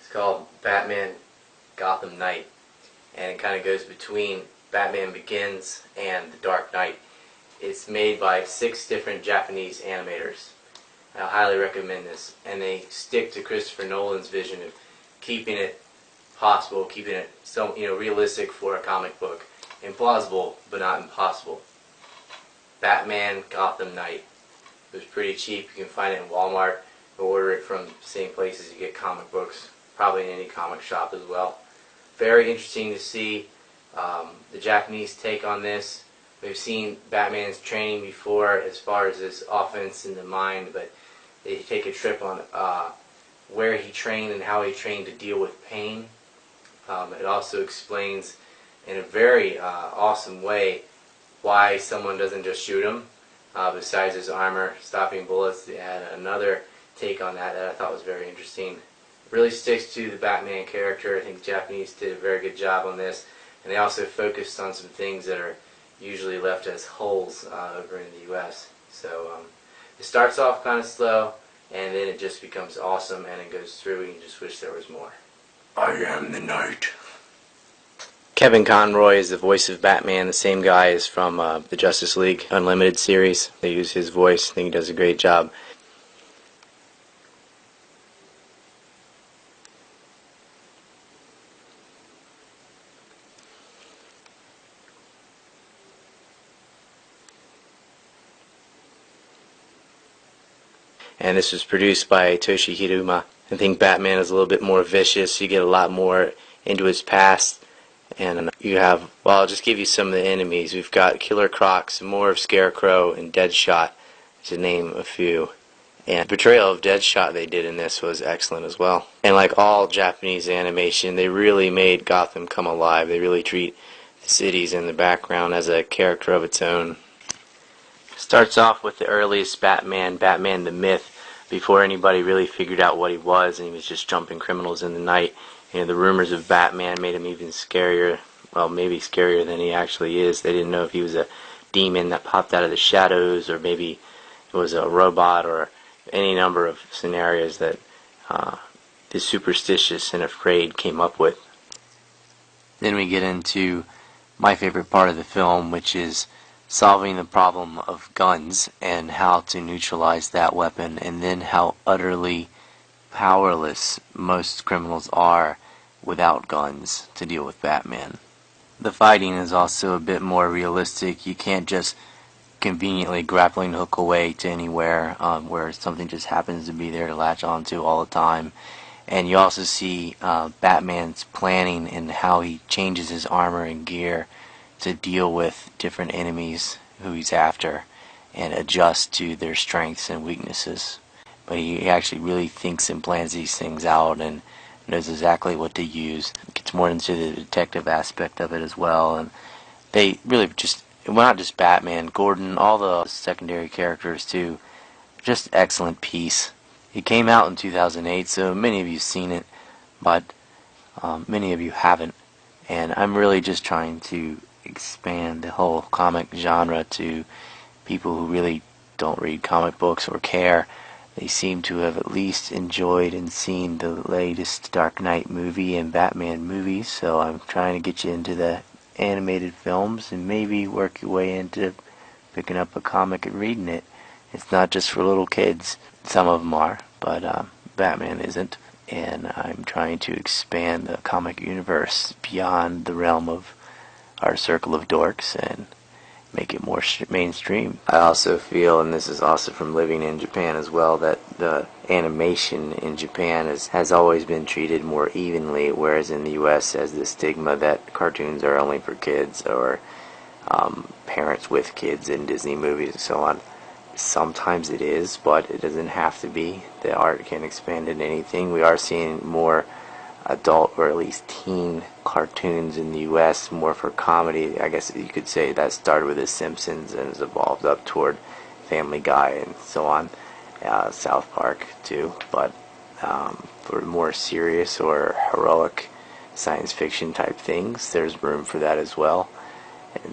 It's called Batman Gotham Knight, and it kind of goes between Batman Begins and The Dark Knight. It's made by 6 different Japanese animators. I highly recommend this, and they stick to Christopher Nolan's vision of keeping it possible, keeping it so realistic for a comic book, implausible but not impossible. Batman Gotham Knight. It was pretty cheap. You can find it in Walmart. Or order it from the same places you get comic books, probably in any comic shop as well. Very interesting to see the Japanese take on this. We've seen Batman's training before as far as his offense in the mind, but they take a trip on where he trained and how he trained to deal with pain. It also explains in a very awesome way why someone doesn't just shoot him. Besides his armor stopping bullets, they had another take on that I thought was very interesting. It really sticks to the Batman character. I think the Japanese did a very good job on this, and they also focused on some things that are usually left as holes over in the US. So it starts off kind of slow, and then it just becomes awesome, and it goes through, and you just wish there was more. I am the Knight. Kevin Conroy is the voice of Batman, the same guy as from the Justice League Unlimited series. They use his voice. I think he does a great job. And this was produced by Toshi Hiruma. I think Batman is a little bit more vicious. You get a lot more into his past. And you have, well, I'll just give you some of the enemies. We've got Killer Croc, some more of Scarecrow, and Deadshot, to name a few. And the portrayal of Deadshot they did in this was excellent as well. And like all Japanese animation, they really made Gotham come alive. They really treat the cities in the background as a character of its own. Starts off with the earliest Batman, Batman the Myth, before anybody really figured out what he was, and he was just jumping criminals in the night. The rumors of Batman made him even scarier, well, maybe scarier than he actually is. They didn't know if he was a demon that popped out of the shadows, or maybe it was a robot, or any number of scenarios that the superstitious and afraid came up with. Then we get into my favorite part of the film, which is solving the problem of guns and how to neutralize that weapon, and then how utterly powerless most criminals are without guns to deal with Batman. The fighting is also a bit more realistic. You can't just conveniently grappling hook away to anywhere where something just happens to be there to latch onto all the time. And you also see Batman's planning and how he changes his armor and gear to deal with different enemies who he's after and adjust to their strengths and weaknesses. But he actually really thinks and plans these things out and knows exactly what to use. Gets more into the detective aspect of it as well. And they really just, well, not just Batman, Gordon, all the secondary characters too. Just excellent piece. It came out in 2008, so many of you have seen it, but many of you haven't. And I'm really just trying to expand the whole comic genre to people who really don't read comic books or care. They seem to have at least enjoyed and seen the latest Dark Knight movie and Batman movies, so I'm trying to get you into the animated films and maybe work your way into picking up a comic and reading it. It's not just for little kids. Some of them are, but Batman isn't. And I'm trying to expand the comic universe beyond the realm of our circle of dorks and make it more mainstream. I also feel, and this is also from living in Japan as well, that the animation in Japan has always been treated more evenly, whereas in the US has the stigma that cartoons are only for kids, or parents with kids in Disney movies and so on. Sometimes it is, but it doesn't have to be. The art can expand into anything. We are seeing more adult, or at least teen, cartoons in the US, more for comedy. I guess you could say that started with The Simpsons and has evolved up toward Family Guy and so on, South Park too. But for more serious or heroic science fiction type things, there's room for that as well.